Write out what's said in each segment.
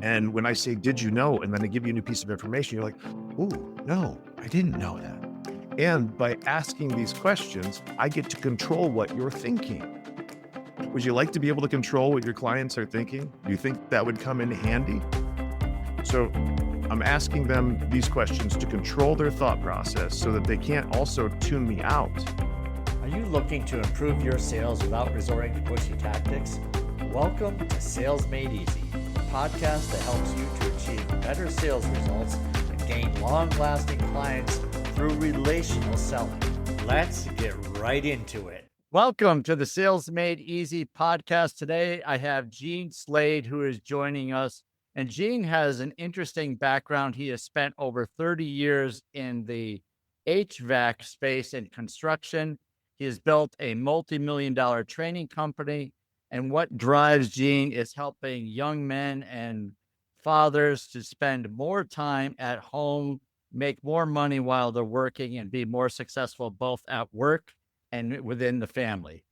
And when I say, did you know? And then I give you a new piece of information, you're like, ooh, no, I didn't know that. And by asking these questions, I get to control what you're thinking. Would you like to be able to control what your clients are thinking? Do you think that would come in handy? So I'm asking them these questions to control their thought process so that they can't also tune me out. Are you looking to improve your sales without resorting to pushy tactics? Welcome to Sales Made Easy, a podcast that helps you to achieve better sales results and gain long-lasting clients through relational selling. Let's get right into it. Welcome to the Sales Made Easy podcast. Today, I have Gene Slade, who is joining us. And Gene has an interesting background. He has spent over 30 years in the HVAC space and construction. He has built a multi-million-dollar training company. And what drives Gene is helping young men and fathers to spend more time at home, make more money while they're working, and be more successful both at work and within the family.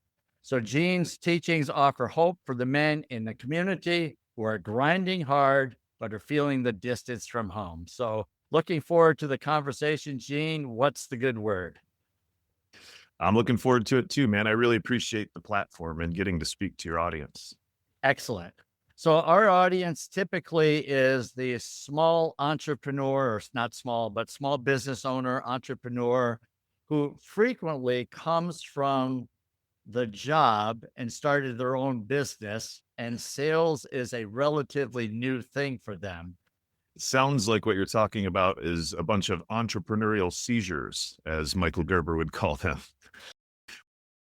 So Gene's teachings offer hope for the men in the community who are grinding hard, but are feeling the distance from home. So looking forward to the conversation. Gene, what's the good word? I'm looking forward to it too, man. I really appreciate the platform and getting to speak to your audience. Excellent. So our audience typically is the small entrepreneur, or not small, but small business owner, entrepreneur, who frequently comes from the job and started their own business, and sales is a relatively new thing for them. Sounds like what you're talking about is a bunch of entrepreneurial seizures, as Michael Gerber would call them.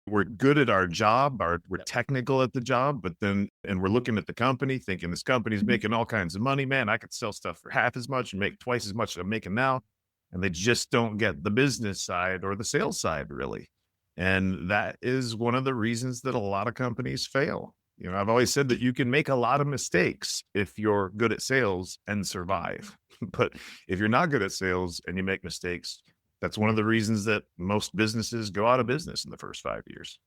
We're good at our job, we're technical at the job, and we're looking at the company thinking this company's making all kinds of money. Man, I could sell stuff for half as much and make twice as much as I'm making now. And they just don't get the business side or the sales side, really. And that is one of the reasons that a lot of companies fail. You know, I've always said that you can make a lot of mistakes if you're good at sales and survive. But if you're not good at sales and you make mistakes, that's one of the reasons that most businesses go out of business in the first 5 years.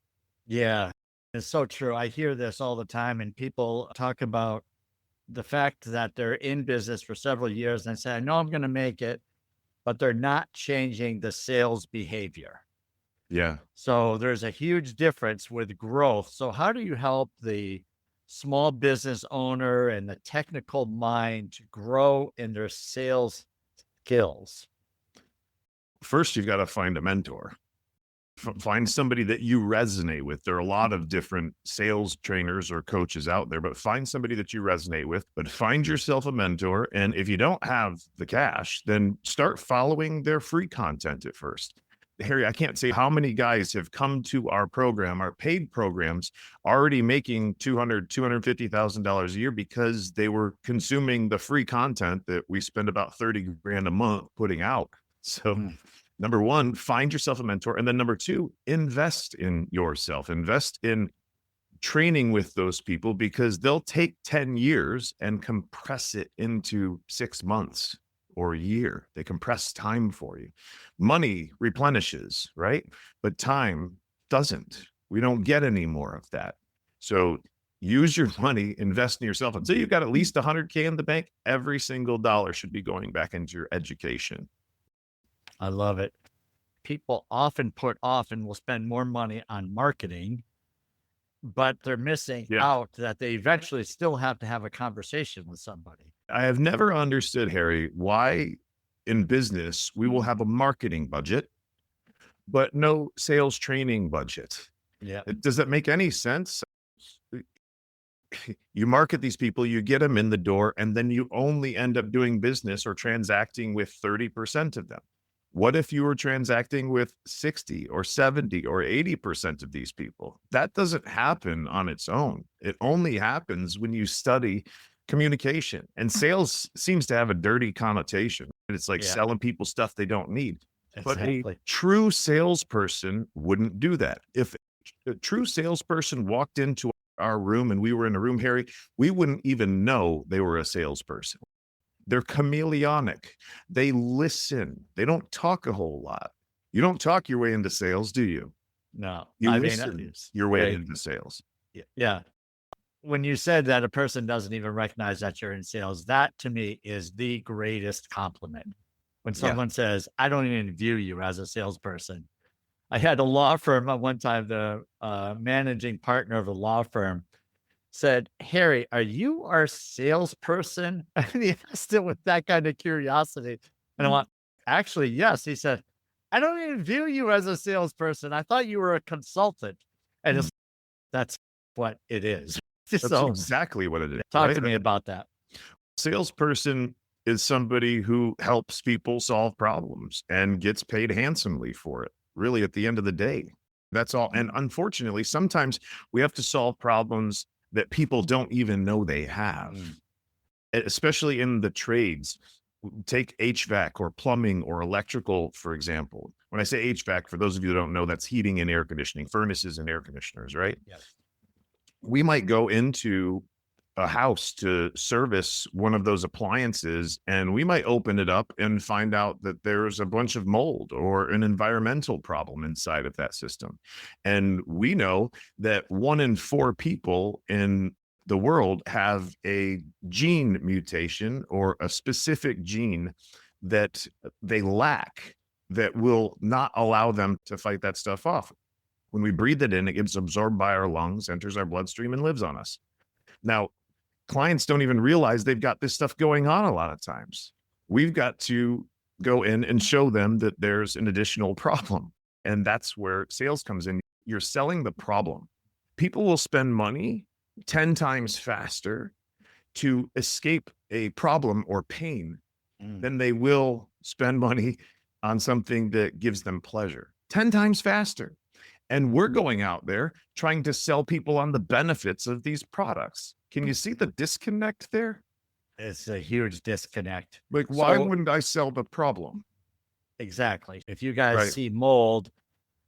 Yeah, it's so true. I hear this all the time, and people talk about the fact that they're in business for several years and say, I know I'm going to make it, but they're not changing the sales behavior. Yeah. So there's a huge difference with growth. So how do you help the small business owner and the technical mind to grow in their sales skills? First, you've got to find a mentor. Find somebody that you resonate with. There are a lot of different sales trainers or coaches out there, but find somebody that you resonate with, but find yourself a mentor. And if you don't have the cash, then start following their free content at first. Harry, I can't say how many guys have come to our program, our paid programs, already making $200,000, $250,000 a year because they were consuming the free content that we spend about 30 grand a month putting out. So number one, find yourself a mentor. And then number two, invest in yourself, invest in training with those people, because they'll take 10 years and compress it into 6 months or a year. They compress time for you. Money replenishes, right? But time doesn't. We don't get any more of that. So use your money, invest in yourself. Until you've got at least 100K in the bank, every single dollar should be going back into your education. I love it. People often put off and will spend more money on marketing, but they're missing out that they eventually still have to have a conversation with somebody. I have never understood, Harry, why in business we will have a marketing budget, but no sales training budget. Yeah. Does that make any sense? You market these people, you get them in the door, and then you only end up doing business or transacting with 30% of them. What if you were transacting with 60 or 70 or 80% of these people? That doesn't happen on its own. It only happens when you study communication. And sales seems to have a dirty connotation. It's like selling people stuff they don't need. Exactly. But a true salesperson wouldn't do that. If a true salesperson walked into our room and we were in a room, Harry, we wouldn't even know they were a salesperson. They're chameleonic. They listen. They don't talk a whole lot. You don't talk your way into sales, do you? No. You listen your way into sales. Yeah. when you said that a person doesn't even recognize that you're in sales, that to me is the greatest compliment. When Yeah. someone says, I don't even view you as a salesperson. I had a law firm at one time, the managing partner of the law firm said, Harry, are you our salesperson? And he asked it with that kind of curiosity. And I went, actually, yes. He said, I don't even view you as a salesperson. I thought you were a consultant. And that's what it is. That's So exactly what it is, talk right? to me about that. Salesperson is somebody who helps people solve problems and gets paid handsomely for it, really, at the end of the day. That's all. And unfortunately, sometimes we have to solve problems that people don't even know they have, especially in the trades. Take HVAC or plumbing or electrical, for example. When I say HVAC, for those of you who don't know, that's heating and air conditioning, furnaces and air conditioners, right? Yes. We might go into a house to service one of those appliances, and we might open it up and find out that there's a bunch of mold or an environmental problem inside of that system. And we know that 1 in 4 people in the world have a gene mutation or a specific gene that they lack that will not allow them to fight that stuff off. When we breathe it in, it gets absorbed by our lungs, enters our bloodstream, and lives on us. Now, clients don't even realize they've got this stuff going on a lot of times. We've got to go in and show them that there's an additional problem. And that's where sales comes in. You're selling the problem. People will spend money 10 times faster to escape a problem or pain than they will spend money on something that gives them pleasure. 10 times faster. And we're going out there trying to sell people on the benefits of these products. Can you see the disconnect there? It's a huge disconnect. Like, why So- wouldn't I sell the problem? Exactly. If you guys Right. see mold,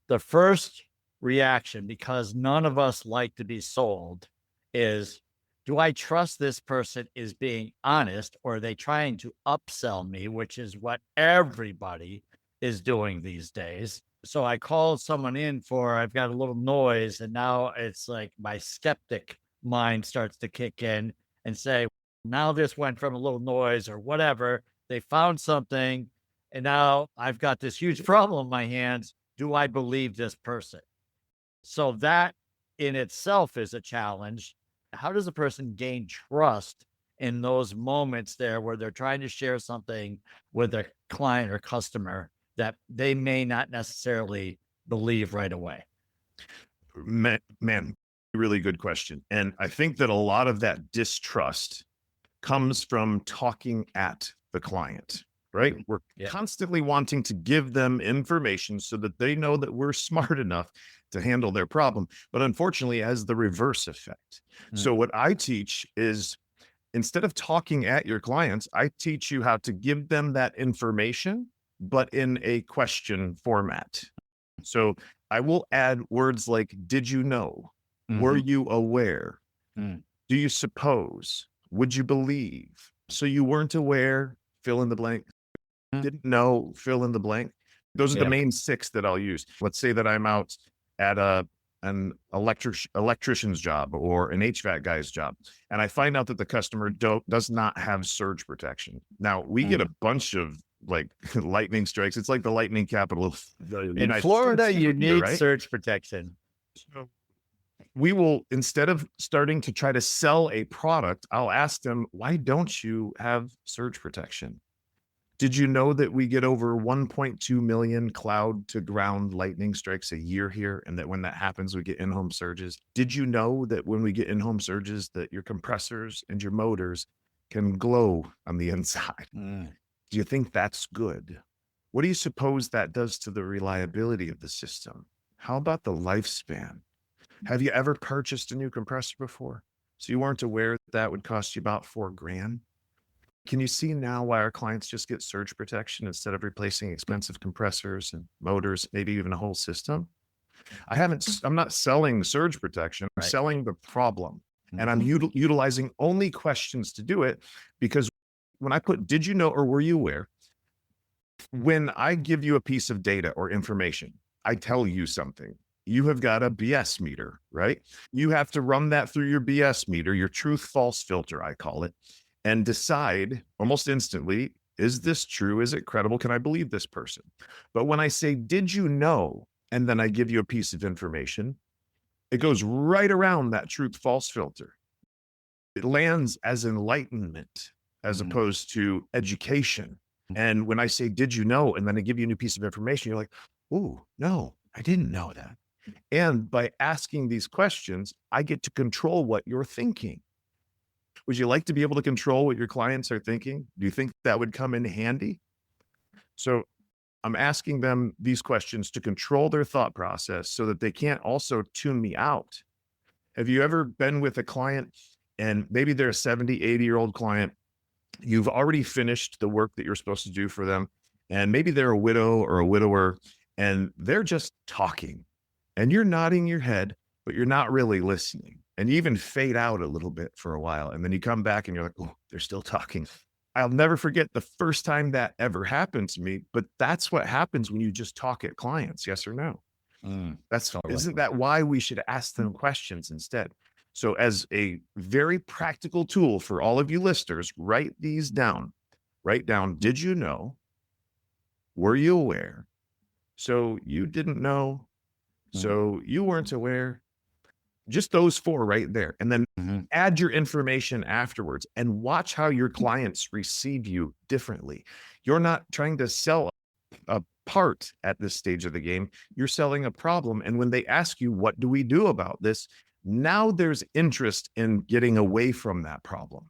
the first reaction, because none of us like to be sold, is do I trust this person is being honest, or are they trying to upsell me, which is what everybody is doing these days? So I called someone in for, I've got a little noise, and now it's like my skeptic mind starts to kick in and say, now this went from a little noise or whatever. They found something, and now I've got this huge problem in my hands. Do I believe this person? So that in itself is a challenge. How does a person gain trust in those moments there where they're trying to share something with a client or customer that they may not necessarily believe right away? Man, really good question. And I think that a lot of that distrust comes from talking at the client, right? We're constantly wanting to give them information so that they know that we're smart enough to handle their problem. But unfortunately, it has the reverse effect. So what I teach is, instead of talking at your clients, I teach you how to give them that information, but in a question format. So I will add words like, did you know? Were you aware? Do you suppose? Would you believe? So you weren't aware, fill in the blank. Didn't know, fill in the blank. Those are the main 6 that I'll use. Let's say that I'm out at an electrician's job or an HVAC guy's job, and I find out that the customer does not have surge protection. Now, we get a bunch of like lightning strikes. It's like the lightning capital of the United In Florida, States, you need right? surge protection. So we will, instead of starting to try to sell a product, I'll ask them, why don't you have surge protection? Did you know that we get over 1.2 million cloud to ground lightning strikes a year here? And that when that happens, we get in-home surges. Did you know that when we get in-home surges, that your compressors and your motors can glow on the inside? Do you think that's good? What do you suppose that does to the reliability of the system? How about the lifespan? Have you ever purchased a new compressor before? So you weren't aware that would cost you about $4,000? Can you see now why our clients just get surge protection instead of replacing expensive compressors and motors, maybe even a whole system? I'm not selling surge protection. I'm selling the problem. And I'm utilizing only questions to do it, because when I put, did you know, or were you aware? When I give you a piece of data or information, I tell you something. you have got a BS meter, right? You have to run that through your BS meter, your truth false filter, I call it, and decide almost instantly, is this true? Is it credible? Can I believe this person? But when I say, did you know? And then I give you a piece of information, it goes right around that truth false filter. It lands as enlightenment as opposed to education. And when I say, did you know? And then I give you a new piece of information, you're like, oh, no, I didn't know that. And by asking these questions, I get to control what you're thinking. Would you like to be able to control what your clients are thinking? Do you think that would come in handy? So I'm asking them these questions to control their thought process so that they can't also tune me out. Have you ever been with a client and maybe they're a 70, 80-year-old client? You've already finished the work that you're supposed to do for them. And maybe they're a widow or a widower and they're just talking and you're nodding your head, but you're not really listening. And you even fade out a little bit for a while. And then you come back and you're like, oh, they're still talking. I'll never forget the first time that ever happened to me, but that's what happens when you just talk at clients. Yes or no? Isn't that why we should ask them questions instead? So as a very practical tool for all of you listeners, write these down. Write down, did you know? Were you aware? So you didn't know. So you weren't aware. Just those four right there. And then add your information afterwards and watch how your clients receive you differently. You're not trying to sell a part at this stage of the game. You're selling a problem. And when they ask you, what do we do about this? Now there's interest in getting away from that problem.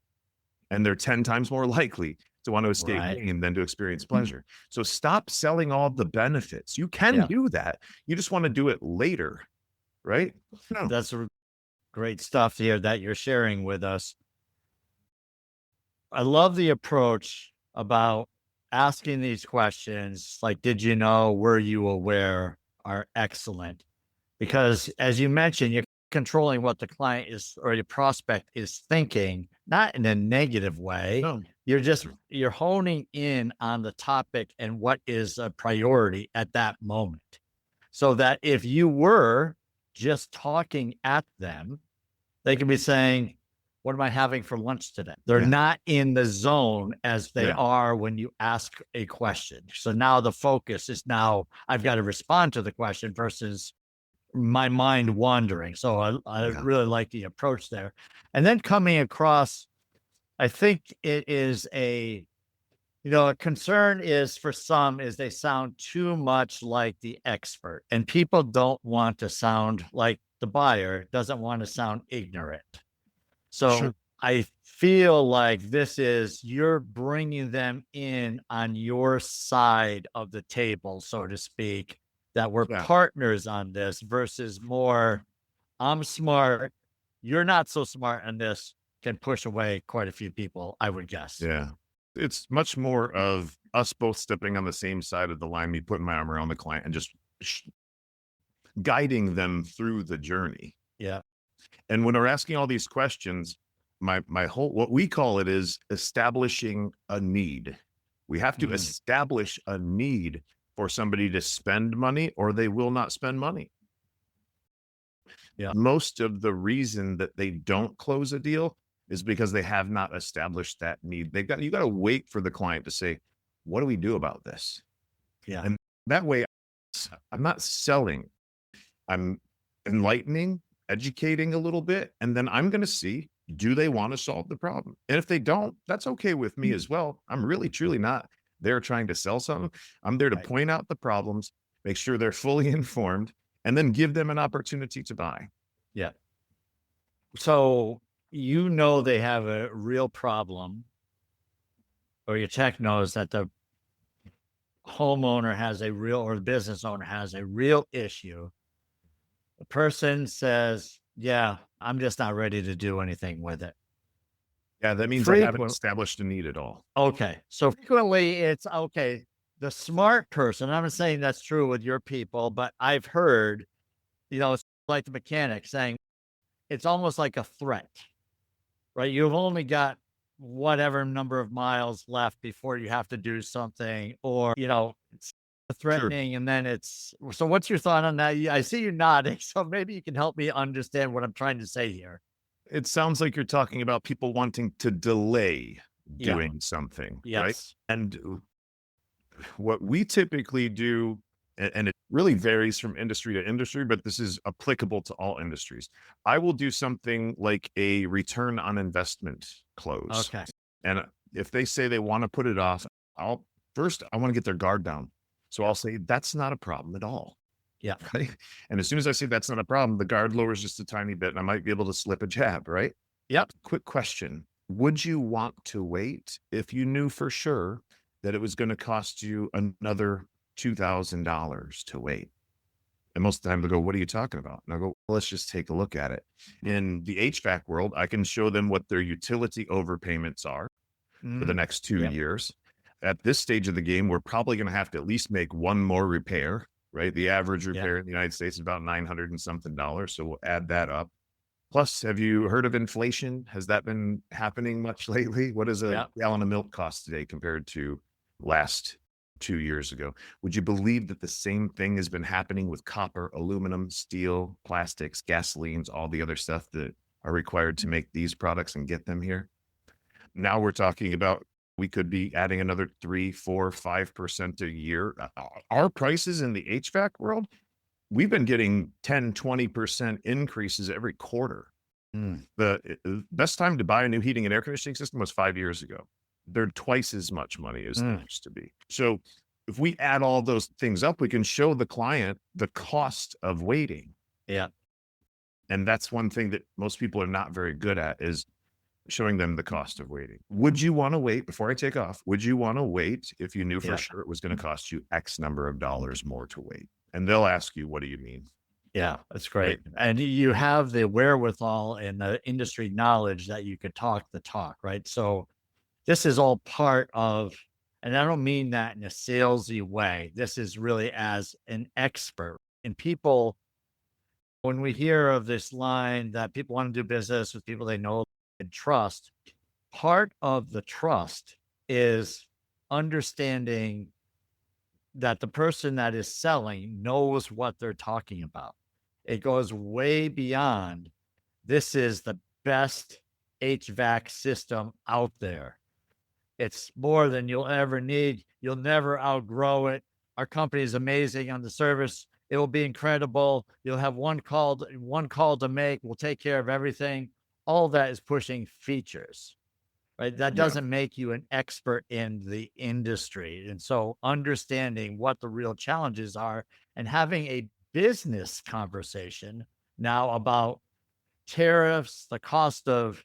And they're 10 times more likely to want to escape pain than to experience pleasure. So stop selling all the benefits. You can do that. You just want to do it later, right? No. That's great stuff here that you're sharing with us. I love the approach about asking these questions, like, did you know, were you aware, are excellent. Because as you mentioned, you're controlling what the client is or the prospect is thinking, not in a negative way. No. You're honing in on the topic and what is a priority at that moment. So that if you were just talking at them, they can be saying, what am I having for lunch today? They're not in the zone as they are when you ask a question. So now the focus is now I've got to respond to the question versus my mind wandering. So I really like the approach there. And then coming across, I think it is a concern is for some is they sound too much like the expert, and people don't want to sound like the buyer doesn't want to sound ignorant. So I feel like you're bringing them in on your side of the table, so to speak, that we're partners on this versus more, I'm smart, you're not so smart, and this can push away quite a few people, I would guess. Yeah. It's much more of us both stepping on the same side of the line, me putting my arm around the client and just guiding them through the journey. Yeah. And when we're asking all these questions, my whole, what we call it is establishing a need. We have to establish a need for somebody to spend money or they will not spend money. Yeah. Most of the reason that they don't close a deal is because they have not established that need. You got to wait for the client to say, what do we do about this? Yeah. And that way I'm not selling, I'm enlightening, educating a little bit. And then I'm going to see, do they want to solve the problem? And if they don't, that's okay with me as well. I'm really, truly not there trying to sell something. I'm there to point out the problems, make sure they're fully informed, and then give them an opportunity to buy. Yeah. So, they have a real problem, or your tech knows that the homeowner has a real, or the business owner has a real issue. The person says, yeah, I'm just not ready to do anything with it. Yeah, that means I haven't established a need at all. Okay. So frequently it's okay. The smart person, I'm not saying that's true with your people, but I've heard, it's like the mechanic saying it's almost like a threat, right? You've only got whatever number of miles left before you have to do something, or, it's Sure. threatening, and then so what's your thought on that? I see you nodding, so maybe you can help me understand what I'm trying to say here. It sounds like you're talking about people wanting to delay Yeah. doing something, right? Yes. And what we typically do, and it really varies from industry to industry, but this is applicable to all industries. I will do something like a return on investment close. Okay. And if they say they want to put it off, I want to get their guard down. So I'll say, that's not a problem at all. Yeah. Right. And as soon as I say that's not a problem, the guard lowers just a tiny bit and I might be able to slip a jab. Right. Yep. Quick question. Would you want to wait if you knew for sure that it was going to cost you another $2,000 to wait? And most of the time they'll go, what are you talking about? And I'll go, well, let's just take a look at it. In the HVAC world, I can show them what their utility overpayments are for the next 2 years. At this stage of the game, we're probably going to have to at least make one more repair, right? The average repair in the United States is about $900 and something. So we'll add that up. Plus, have you heard of inflation? Has that been happening much lately? What does a gallon of milk cost today compared to last 2 years ago? Would you believe that the same thing has been happening with copper, aluminum, steel, plastics, gasolines, all the other stuff that are required to make these products and get them here? Now we're talking about we could be adding another 3, 4, 5% a year. Our prices in the HVAC world, we've been getting 10, 20% increases every quarter. The best time to buy a new heating and air conditioning system was 5 years ago. They're twice as much money as they used to be. So if we add all those things up, we can show the client the cost of waiting. Yeah. And that's one thing that most people are not very good at, is showing them the cost of waiting. Would you want to wait before I take off? Would you want to wait if you knew for sure it was going to cost you X number of dollars more to wait? And they'll ask you, what do you mean? Yeah, that's great. And you have the wherewithal and the industry knowledge that you could talk the talk, right? So this is all part of, and I don't mean that in a salesy way. This is really as an expert. And people, when we hear of this line that people want to do business with people they know and trust, part of the trust is understanding that the person that is selling knows what they're talking about. It goes way beyond, this is the best HVAC system out there. It's more than you'll ever need. You'll never outgrow it. Our company is amazing on the service. It will be incredible. You'll have one call to make. We'll take care of everything. All that is pushing features, right? That doesn't make you an expert in the industry. And so understanding what the real challenges are and having a business conversation now about tariffs, the cost of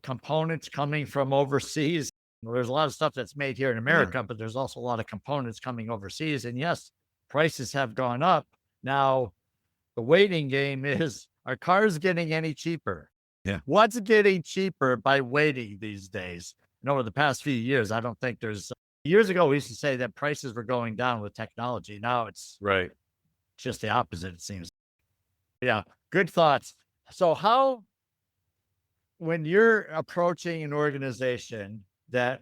components coming from overseas. There's a lot of stuff that's made here in America, but there's also a lot of components coming overseas. And yes, prices have gone up. Now, the waiting game is, are cars getting any cheaper? Yeah. What's getting cheaper by waiting these days? And over the past few years, I don't think years ago, we used to say that prices were going down with technology. Now it's just the opposite, it seems. Yeah. Good thoughts. So when you're approaching an organization that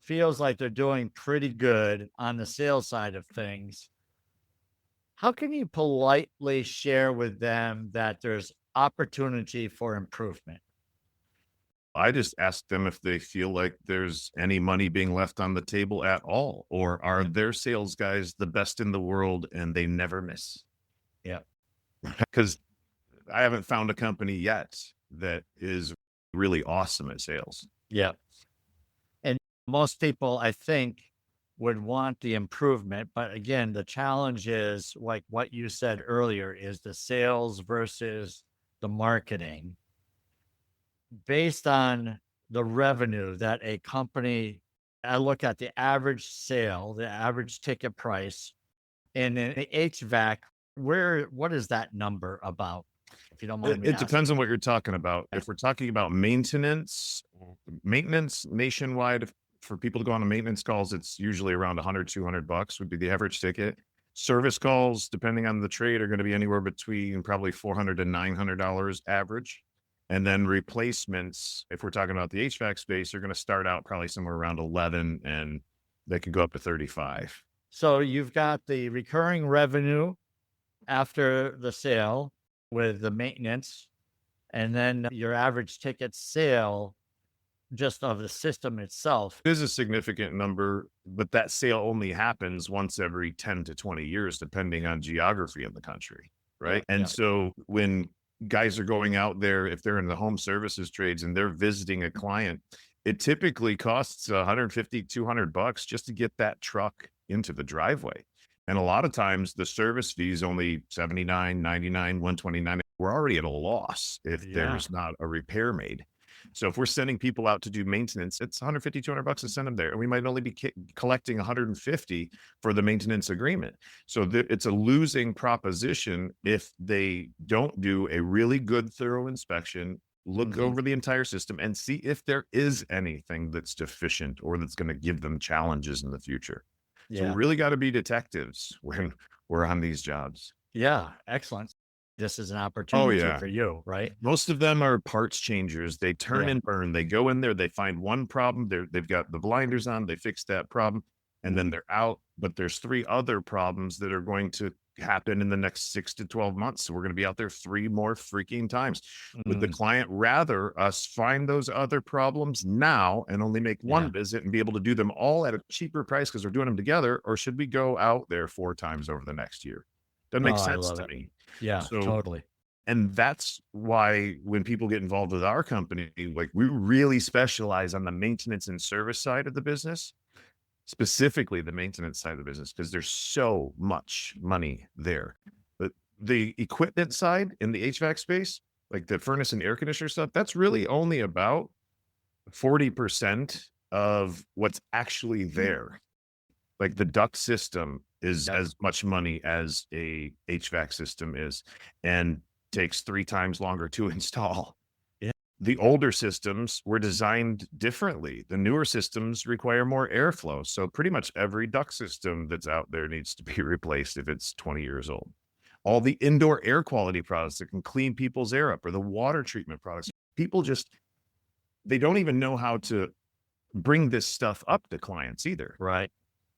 feels like they're doing pretty good on the sales side of things, how can you politely share with them that there's opportunity for improvement? I just ask them if they feel like there's any money being left on the table at all, or are their sales guys the best in the world and they never miss? Yeah. Because I haven't found a company yet that is really awesome at sales. Yeah. And most people, I think, would want the improvement. But again, the challenge is, like what you said earlier, is the sales versus the marketing. Based on the revenue that a company, I look at the average sale, the average ticket price, and in the HVAC, what is that number about? If you don't mind me It asking. depends on what you're talking about. If we're talking about maintenance nationwide, for people to go on a maintenance calls, it's usually around $100, $200 would be the average ticket. Service calls, depending on the trade, are going to be anywhere between probably $400 to $900 average. And then replacements, if we're talking about the HVAC space, are going to start out probably somewhere around 11, and they can go up to 35. So you've got the recurring revenue after the sale with the maintenance, and then your average ticket sale just of the system itself. It is a significant number, but that sale only happens once every 10 to 20 years, depending on geography in the country, right? Yeah. And so when guys are going out there, if they're in the home services trades and they're visiting a client, it typically costs 150, $200 just to get that truck into the driveway. And a lot of times the service fee is only 79, 99, 129. We're already at a loss if there's not a repair made. So if we're sending people out to do maintenance, it's 150, $200 to send them there. And we might only be collecting 150 for the maintenance agreement. So it's a losing proposition if they don't do a really good, thorough inspection, look over the entire system and see if there is anything that's deficient or that's going to give them challenges in the future. So we really got to be detectives when we're on these jobs. Yeah. Excellent. This is an opportunity for you, right? Most of them are parts changers. They turn and burn. They go in there, they find one problem. They've got the blinders on, they fix that problem, and then they're out. But there's 3 other problems that are going to happen in the next 6 to 12 months. So we're going to be out there 3 more freaking times. Would the client rather us find those other problems now and only make one visit and be able to do them all at a cheaper price because we're doing them together? Or should we go out there 4 times over the next year? Doesn't make sense to me. Yeah, So, totally. and that's why when people get involved with our company, like we really specialize on the maintenance and service side of the business, specifically the maintenance side of the business, because there's so much money there. But the equipment side in the HVAC space, like the furnace and air conditioner stuff, that's really only about 40% of what's actually there. Like the duct system is as much money as a HVAC system is and takes 3 times longer to install. Yeah. The older systems were designed differently. The newer systems require more airflow. So pretty much every duct system that's out there needs to be replaced if it's 20 years old. All the indoor air quality products that can clean people's air up, or the water treatment products, people they don't even know how to bring this stuff up to clients either. Right.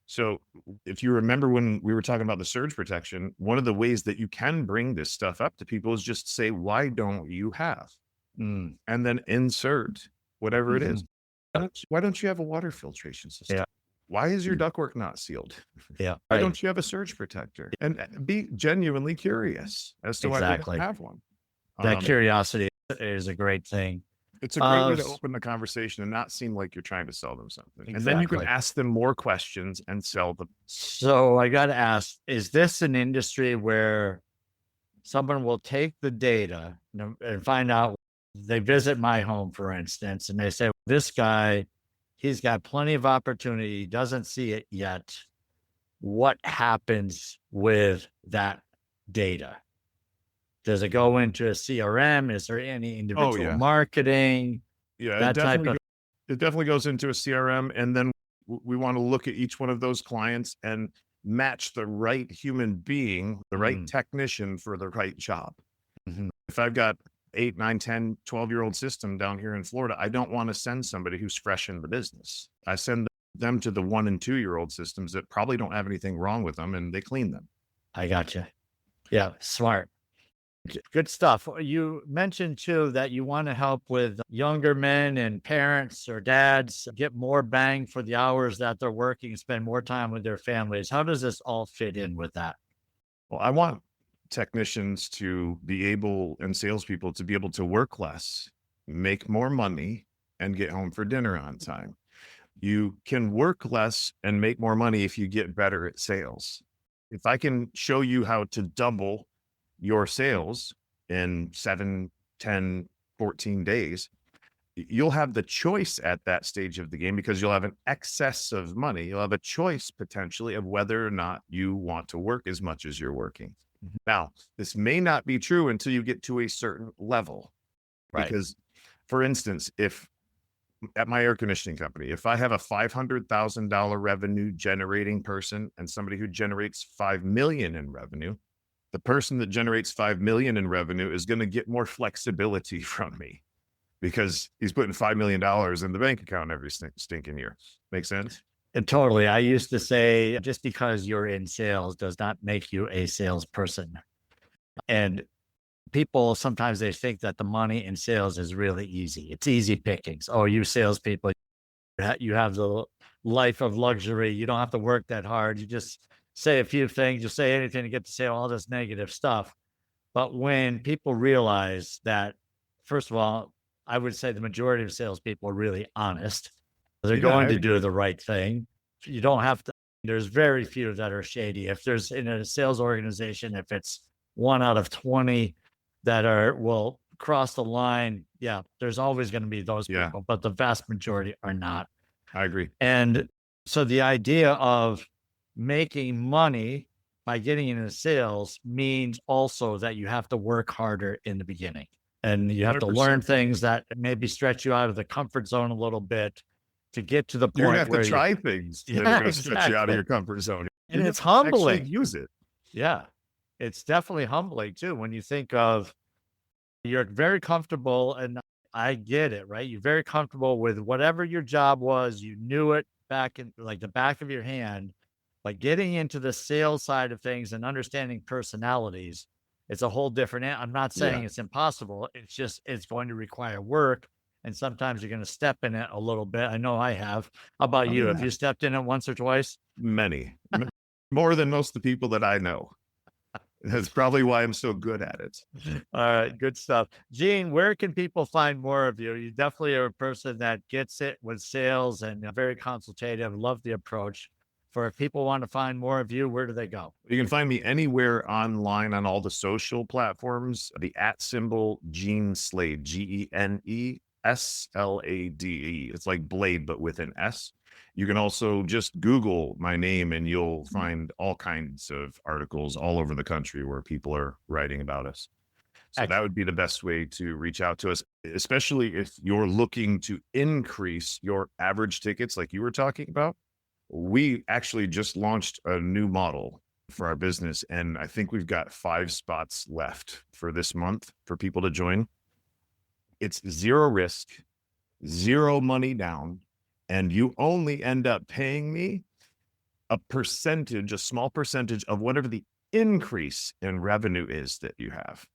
So if you remember when we were talking about the surge protection, one of the ways that you can bring this stuff up to people is just say, why don't you have? And then insert whatever it is. Why don't you have a water filtration system? Yeah. Why is your ductwork not sealed? Yeah. Why don't you have a surge protector? And be genuinely curious as to why they don't have one. That curiosity is a great thing. It's a great way to open the conversation and not seem like you're trying to sell them something. And then you can ask them more questions and sell them. So I got to ask, is this an industry where someone will take the data and find out, they visit my home, for instance, and they say, this guy, he's got plenty of opportunity, he doesn't see it yet. What happens with that data? Does it go into a CRM? Is there any individual marketing? Yeah, that type of. It definitely goes into a CRM. And then we want to look at each one of those clients and match the right human being, the right technician for the right job. If I've got 8, 9, 10, 12-year-old system down here in Florida, I don't want to send somebody who's fresh in the business. I send them to the 1 and 2-year-old systems that probably don't have anything wrong with them, and they clean them. I gotcha. Yeah, smart. Good stuff. You mentioned too that you want to help with younger men and parents or dads get more bang for the hours that they're working, spend more time with their families. How does this all fit in with that? Well, I want technicians to be able, and salespeople to be able to work less, make more money, and get home for dinner on time. You can work less and make more money if you get better at sales. If I can show you how to double your sales in 7, 10, 14 days, you'll have the choice at that stage of the game because you'll have an excess of money. You'll have a choice potentially of whether or not you want to work as much as you're working. Now, this may not be true until you get to a certain level. Right. Because, for instance, if at my air conditioning company, if I have a $500,000 revenue generating person and somebody who generates $5 million in revenue, the person that generates $5 million in revenue is going to get more flexibility from me because he's putting $5 million in the bank account every stinking year. Make sense? And totally. I used to say, just because you're in sales does not make you a salesperson. And people sometimes they think that the money in sales is really easy. It's easy pickings. Oh, you salespeople, you have the life of luxury. You don't have to work that hard. You just say a few things. You say anything to get to say all this negative stuff. But when people realize that, first of all, I would say the majority of salespeople are really honest. They're going to do the right thing. You don't have to, there's very few that are shady. If there's in a sales organization, if it's 1 out of 20 that will cross the line, yeah, there's always going to be those people, but the vast majority are not. I agree. And so the idea of making money by getting into sales means also that you have to work harder in the beginning, and you have 100%. To learn things that maybe stretch you out of the comfort zone a little bit to get to the point where you have to try things that are going to stretch you out of your comfort zone. And it's humbling. Use it. Yeah. It's definitely humbling too. When you think of, you're very comfortable, and I get it, right? You're very comfortable with whatever your job was. You knew it back in like the back of your hand. But getting into the sales side of things and understanding personalities, it's a whole different. I'm not saying it's impossible. It's just, it's going to require work. And sometimes you're going to step in it a little bit. I know I have. How about you? Have you stepped in it once or twice? Many. More than most of the people that I know. That's probably why I'm so good at it. All right. Good stuff. Gene, where can people find more of you? You definitely are a person that gets it with sales and very consultative. Love the approach. For if people want to find more of you, where do they go? You can find me anywhere online on all the social platforms. The @ Gene Slade, GENESLADE. It's like Blade, but with an S. You can also just Google my name and you'll find all kinds of articles all over the country where people are writing about us. So that would be the best way to reach out to us, especially if you're looking to increase your average tickets like you were talking about. We actually just launched a new model for our business, and I think we've got 5 spots left for this month for people to join. It's 0 risk, 0 money down, and you only end up paying me a small percentage of whatever the increase in revenue is that you have,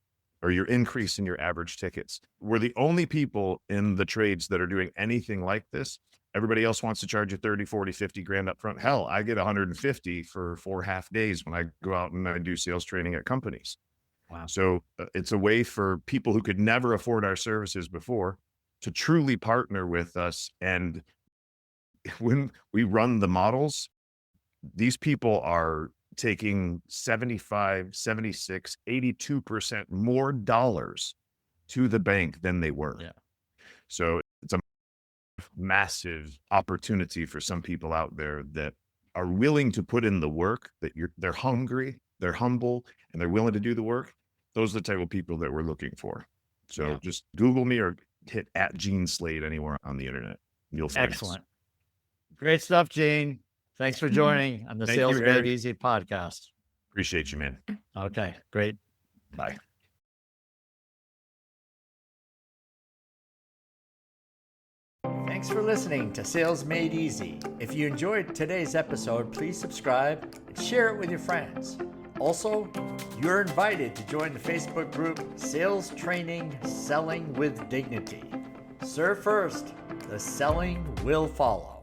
or your increase in your average tickets. We're the only people in the trades that are doing anything like this. Everybody else wants to charge you 30, 40, 50 grand up front. Hell, I get 150 for 4 half days when I go out and I do sales training at companies. Wow. So it's a way for people who could never afford our services before to truly partner with us. And when we run the models, these people are taking 75, 76, 82% more dollars to the bank than they were. Yeah. So it's a massive opportunity for some people out there that are willing to put in the work, they're hungry, they're humble, and they're willing to do the work. Those are the type of people that we're looking for. So just Google me or hit @Gene Slade anywhere on the internet. You'll find Excellent. Great stuff, Gene. Thanks for joining on the Sales Made Easy podcast. Appreciate you, man. Okay, great. Bye. Thanks for listening to Sales Made Easy. If you enjoyed today's episode, please subscribe and share it with your friends. Also, you're invited to join the Facebook group Sales Training Selling with Dignity. Serve first, the selling will follow.